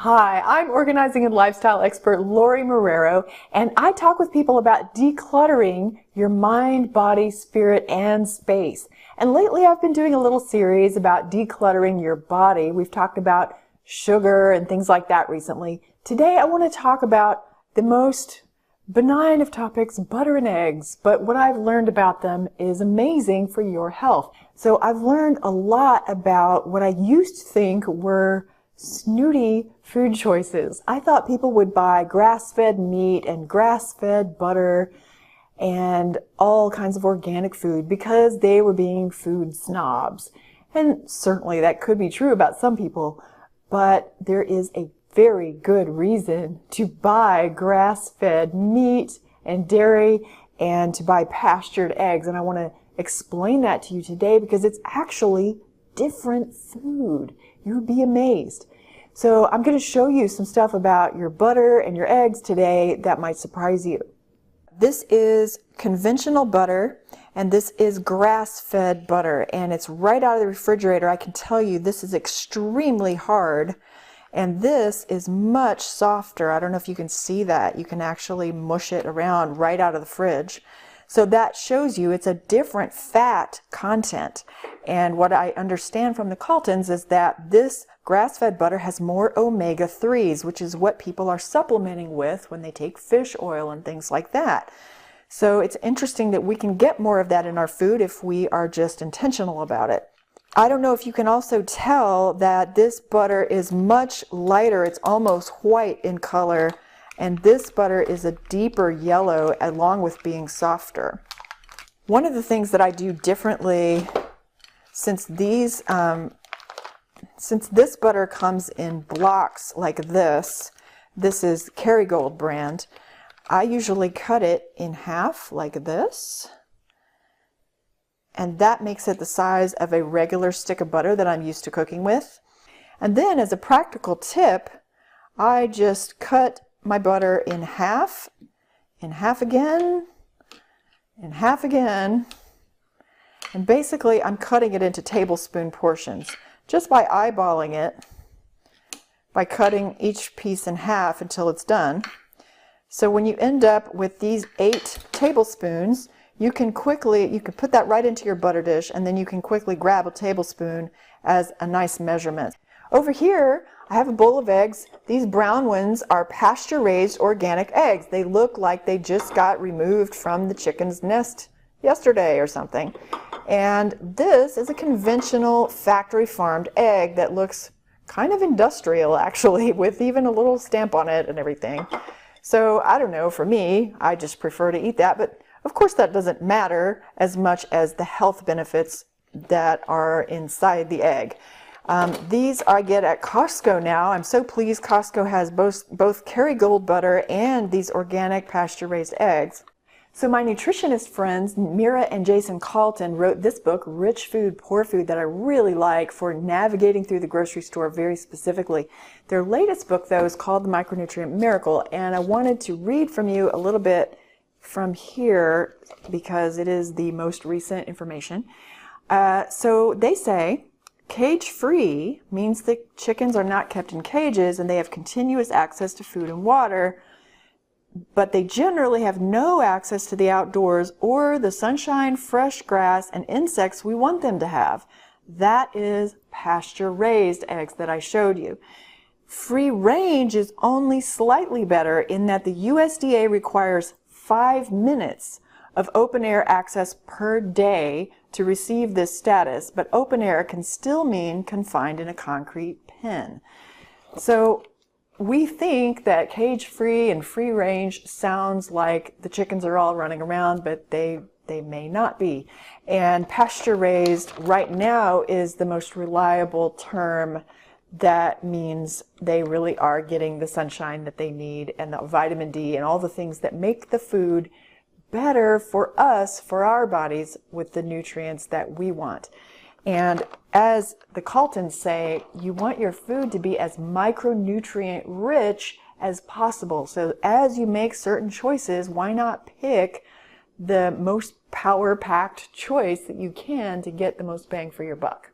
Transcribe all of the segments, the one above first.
Hi, I'm organizing and lifestyle expert Lorie Marrero, and I talk with people about decluttering your mind, body, spirit, and space. And lately I've been doing a little series about decluttering your body. We've talked about sugar and things like that recently. Today I want to talk about the most benign of topics, butter and eggs. But what I've learned about them is amazing for your health. So I've learned a lot about what I used to think were snooty food choices. I thought people would buy grass-fed meat and grass-fed butter and all kinds of organic food because they were being food snobs. And certainly that could be true about some people, but there is a very good reason to buy grass-fed meat and dairy and to buy pastured eggs. And I want to explain that to you today because it's actually different food. You'll be amazed. So I'm going to show you some stuff about your butter and your eggs today that might surprise you. This is conventional butter and this is grass-fed butter, and it's right out of the refrigerator. I can tell you this is extremely hard and this is much softer. I don't know if you can see that. You can actually mush it around right out of the fridge. So that shows you it's a different fat content. And what I understand from the Caltons is that this grass-fed butter has more omega-3s, which is what people are supplementing with when they take fish oil and things like that. So it's interesting that we can get more of that in our food if we are just intentional about it. I don't know if you can also tell that this butter is much lighter. It's almost white in color. And this butter is a deeper yellow along with being softer. One of the things that I do differently, since this butter comes in blocks like this is Kerrygold brand, I usually cut it in half like this. And that makes it the size of a regular stick of butter that I'm used to cooking with. And then as a practical tip, I just cut my butter in half again, in half again, and basically I'm cutting it into tablespoon portions just by eyeballing it, by cutting each piece in half until it's done. So when you end up with these 8 tablespoons, you can put that right into your butter dish, and then you can quickly grab a tablespoon as a nice measurement. Over here, I have a bowl of eggs. These brown ones are pasture-raised organic eggs. They look like they just got removed from the chicken's nest yesterday or something. And this is a conventional factory-farmed egg that looks kind of industrial, actually, with even a little stamp on it and everything. So I don't know, for me, I just prefer to eat that. But of course, that doesn't matter as much as the health benefits that are inside the egg. These I get at Costco now. I'm so pleased Costco has both Kerrygold butter and these organic pasture-raised eggs. So my nutritionist friends, Mira and Jason Calton, wrote this book, Rich Food, Poor Food, that I really like for navigating through the grocery store very specifically. Their latest book, though, is called The Micronutrient Miracle, and I wanted to read from you a little bit from here because it is the most recent information. So they say, cage-free means that chickens are not kept in cages and they have continuous access to food and water, but they generally have no access to the outdoors or the sunshine, fresh grass, and insects we want them to have. That is pasture-raised eggs that I showed you. Free range is only slightly better in that the USDA requires 5 minutes of open air access per day to receive this status, but open air can still mean confined in a concrete pen. So we think that cage-free and free range sounds like the chickens are all running around, but they may not be. And pasture-raised right now is the most reliable term. That means they really are getting the sunshine that they need and the vitamin D and all the things that make the food better for us, for our bodies, with the nutrients that we want. And as the Caltons say, you want your food to be as micronutrient rich as possible. So as you make certain choices, why not pick the most power-packed choice that you can to get the most bang for your buck?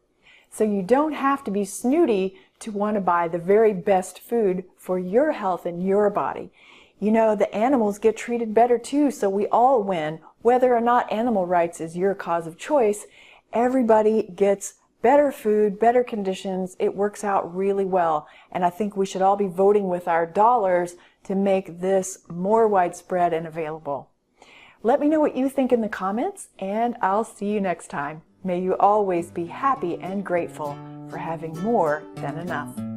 So you don't have to be snooty to want to buy the very best food for your health and your body. You know, the animals get treated better too, so we all win. Whether or not animal rights is your cause of choice, everybody gets better food, better conditions. It works out really well. And I think we should all be voting with our dollars to make this more widespread and available. Let me know what you think in the comments, and I'll see you next time. May you always be happy and grateful for having more than enough.